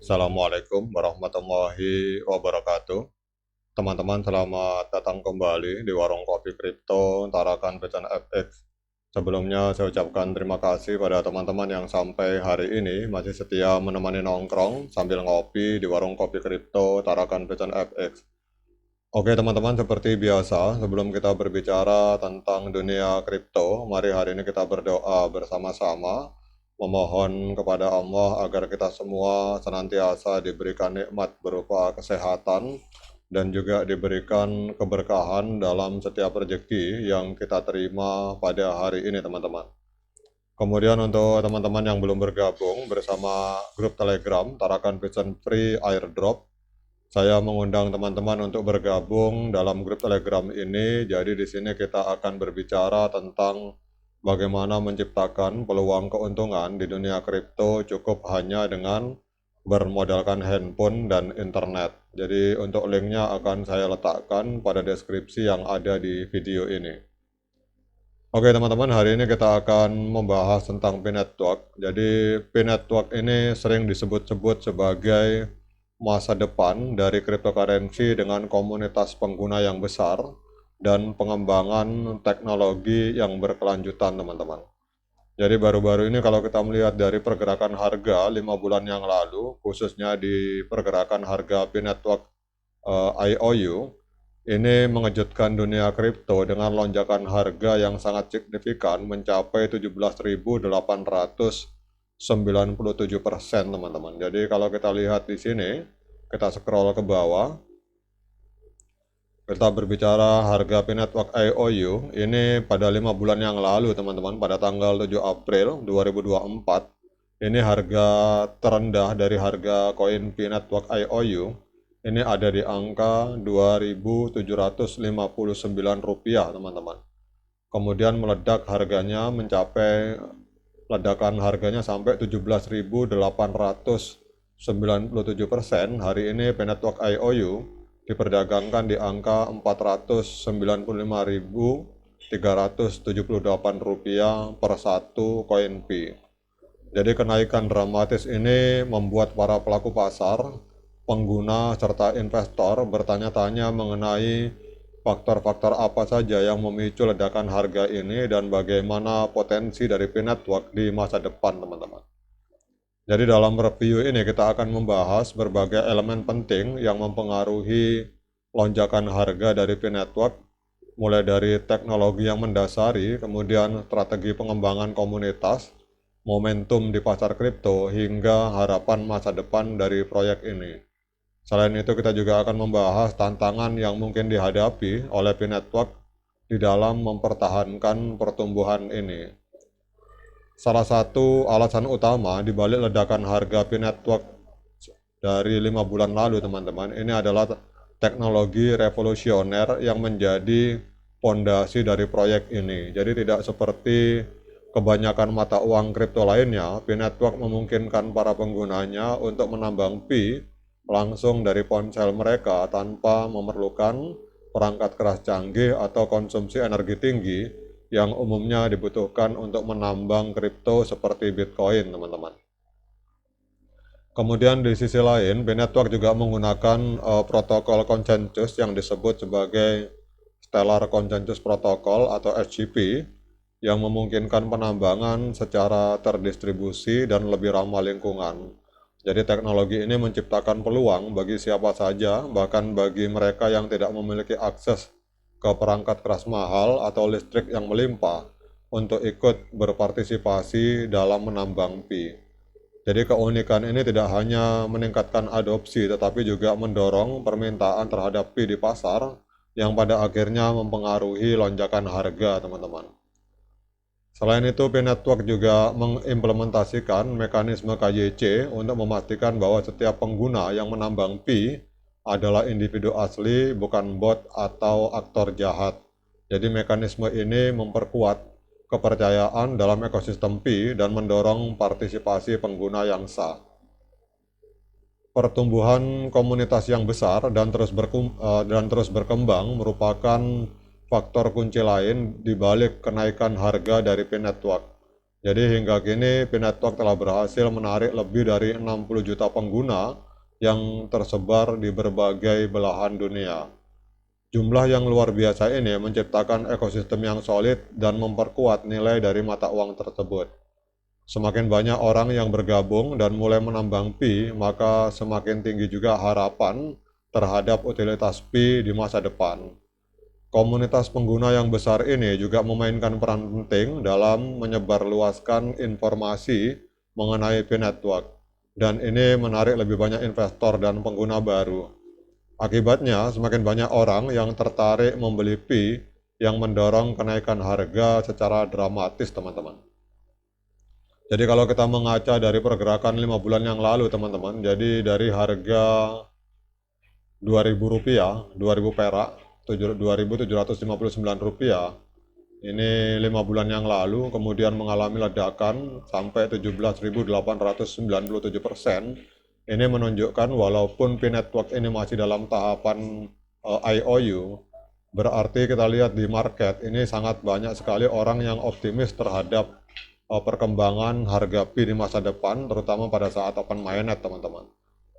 Assalamualaikum warahmatullahi wabarakatuh. Teman-teman, selamat datang kembali di Warung Kopi Kripto Tarakan Pecan FX. Sebelumnya saya ucapkan terima kasih pada teman-teman yang sampai hari ini masih setia menemani nongkrong sambil ngopi di Warung Kopi Kripto Tarakan Pecan FX. Oke teman-teman, seperti biasa sebelum kita berbicara tentang dunia kripto, mari hari ini kita berdoa bersama-sama memohon kepada Allah agar kita semua senantiasa diberikan nikmat berupa kesehatan dan juga diberikan keberkahan dalam setiap rezeki yang kita terima pada hari ini teman-teman. Kemudian untuk teman-teman yang belum bergabung bersama grup Telegram Tarakan Pecan Free Airdrop, saya mengundang teman-teman untuk bergabung dalam grup Telegram ini. Jadi di sini kita akan berbicara tentang bagaimana menciptakan peluang keuntungan di dunia kripto cukup hanya dengan bermodalkan handphone dan internet. Jadi untuk linknya akan saya letakkan pada deskripsi yang ada di video ini. Oke teman-teman, hari ini kita akan membahas tentang P-Network. Jadi P-Network ini sering disebut-sebut sebagai masa depan dari cryptocurrency dengan komunitas pengguna yang besar dan pengembangan teknologi yang berkelanjutan teman-teman. Jadi baru-baru ini kalau kita melihat dari pergerakan harga 5 bulan yang lalu, khususnya di pergerakan harga P-Network IOU, ini mengejutkan dunia kripto dengan lonjakan harga yang sangat signifikan mencapai 17.897% teman-teman. Jadi kalau kita lihat di sini, kita scroll ke bawah, kita berbicara harga P-Network IOU ini pada 5 bulan yang lalu teman-teman, pada tanggal 7 April 2024. Ini harga terendah dari harga koin P-Network IOU. Ini ada di angka Rp2.759 teman-teman. Kemudian meledak harganya mencapai ledakan harganya sampai 17.897%. Hari ini P-Network IOU diperdagangkan di angka Rp495.378 per satu koin P. Jadi kenaikan dramatis ini membuat para pelaku pasar, pengguna, serta investor bertanya-tanya mengenai faktor-faktor apa saja yang memicu ledakan harga ini dan bagaimana potensi dari P-Network di masa depan teman-teman. Jadi dalam review ini kita akan membahas berbagai elemen penting yang mempengaruhi lonjakan harga dari P-Network, mulai dari teknologi yang mendasari, kemudian strategi pengembangan komunitas, momentum di pasar kripto, hingga harapan masa depan dari proyek ini. Selain itu kita juga akan membahas tantangan yang mungkin dihadapi oleh P-Network di dalam mempertahankan pertumbuhan ini. Salah satu alasan utama di balik ledakan harga P-Network dari 5 bulan lalu teman-teman, ini adalah teknologi revolusioner yang menjadi fondasi dari proyek ini. Jadi tidak seperti kebanyakan mata uang kripto lainnya, P-Network memungkinkan para penggunanya untuk menambang P langsung dari ponsel mereka tanpa memerlukan perangkat keras canggih atau konsumsi energi tinggi yang umumnya dibutuhkan untuk menambang kripto seperti Bitcoin, teman-teman. Kemudian di sisi lain, P-Network juga menggunakan protokol konsensus yang disebut sebagai Stellar Consensus Protocol atau SCP yang memungkinkan penambangan secara terdistribusi dan lebih ramah lingkungan. Jadi teknologi ini menciptakan peluang bagi siapa saja, bahkan bagi mereka yang tidak memiliki akses ke perangkat keras mahal atau listrik yang melimpah untuk ikut berpartisipasi dalam menambang Pi. Jadi keunikan ini tidak hanya meningkatkan adopsi tetapi juga mendorong permintaan terhadap Pi di pasar yang pada akhirnya mempengaruhi lonjakan harga teman-teman. Selain itu, P-Network juga mengimplementasikan mekanisme KYC untuk memastikan bahwa setiap pengguna yang menambang Pi adalah individu asli, bukan bot atau aktor jahat. Jadi mekanisme ini memperkuat kepercayaan dalam ekosistem Pi dan mendorong partisipasi pengguna yang sah. Pertumbuhan komunitas yang besar dan terus berkembang merupakan faktor kunci lain di balik kenaikan harga dari P-Network. Jadi hingga kini Pi Network telah berhasil menarik lebih dari 60 juta pengguna yang tersebar di berbagai belahan dunia. Jumlah yang luar biasa ini menciptakan ekosistem yang solid dan memperkuat nilai dari mata uang tersebut. Semakin banyak orang yang bergabung dan mulai menambang Pi, maka semakin tinggi juga harapan terhadap utilitas Pi di masa depan. Komunitas pengguna yang besar ini juga memainkan peran penting dalam menyebarluaskan informasi mengenai Pi Network, dan ini menarik lebih banyak investor dan pengguna baru. Akibatnya, semakin banyak orang yang tertarik membeli Pi yang mendorong kenaikan harga secara dramatis, teman-teman. Jadi kalau kita mengaca dari pergerakan 5 bulan yang lalu, teman-teman, jadi dari harga Rp2.000, 2.000 perak, Rp2.759, ini 5 bulan yang lalu, kemudian mengalami ledakan sampai 17.897%. Ini menunjukkan walaupun Pi Network ini masih dalam tahapan IOU, berarti kita lihat di market ini sangat banyak sekali orang yang optimis terhadap perkembangan harga Pi di masa depan, terutama pada saat open mainnet, teman-teman.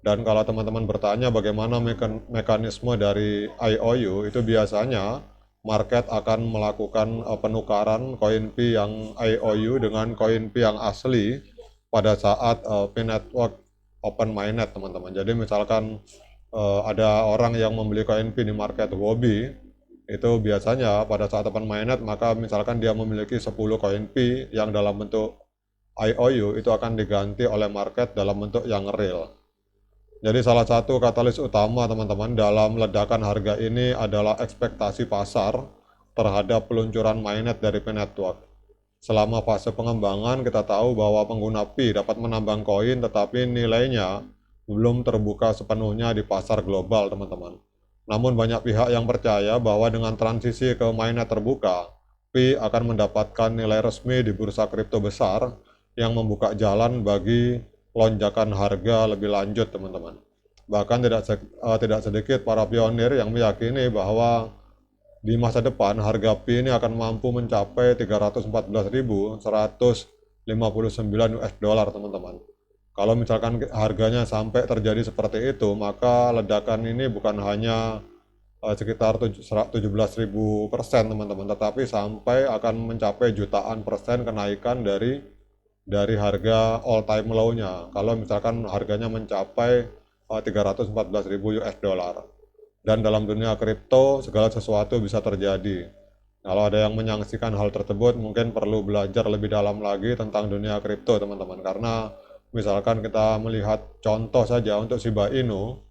Dan kalau teman-teman bertanya bagaimana mekanisme dari IOU, itu biasanya market akan melakukan penukaran koin Pi yang IOU dengan koin Pi yang asli pada saat Pi Network open mainnet, teman-teman. Jadi misalkan ada orang yang membeli koin Pi di market Huobi, itu biasanya pada saat open mainnet, maka misalkan dia memiliki 10 koin Pi yang dalam bentuk IOU, itu akan diganti oleh market dalam bentuk yang real. Jadi salah satu katalis utama, teman-teman, dalam ledakan harga ini adalah ekspektasi pasar terhadap peluncuran mainnet dari Pi Network. Selama fase pengembangan, kita tahu bahwa pengguna Pi dapat menambang koin, tetapi nilainya belum terbuka sepenuhnya di pasar global, teman-teman. Namun banyak pihak yang percaya bahwa dengan transisi ke mainnet terbuka, Pi akan mendapatkan nilai resmi di bursa kripto besar yang membuka jalan bagi lonjakan harga lebih lanjut, teman-teman. Bahkan tidak sedikit para pionir yang meyakini bahwa di masa depan harga Pi ini akan mampu mencapai 314.159 US dollar, teman-teman. Kalau misalkan harganya sampai terjadi seperti itu, maka ledakan ini bukan hanya sekitar 17.000%, teman-teman, tetapi sampai akan mencapai jutaan persen kenaikan dari harga all time low-nya. Kalau misalkan harganya mencapai 314.000 US dollar. Dan dalam dunia kripto segala sesuatu bisa terjadi. Kalau ada yang menyaksikan hal tersebut, mungkin perlu belajar lebih dalam lagi tentang dunia kripto, teman-teman. Karena misalkan kita melihat contoh saja untuk Shiba Inu,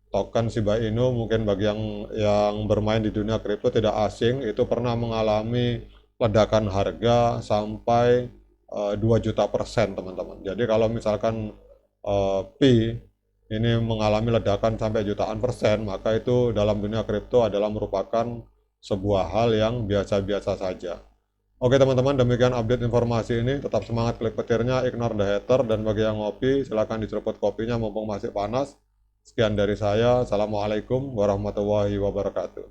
token Shiba Inu mungkin bagi yang bermain di dunia kripto tidak asing, itu pernah mengalami ledakan harga sampai 2 juta persen, teman-teman. Jadi kalau misalkan Pi ini mengalami ledakan sampai jutaan persen, maka itu dalam dunia kripto adalah merupakan sebuah hal yang biasa-biasa saja. Oke, teman-teman, demikian update informasi ini. Tetap semangat klik petirnya, ignore the hater, dan bagi yang ngopi, silahkan diseruput kopinya mumpung masih panas. Sekian dari saya. Assalamualaikum warahmatullahi wabarakatuh.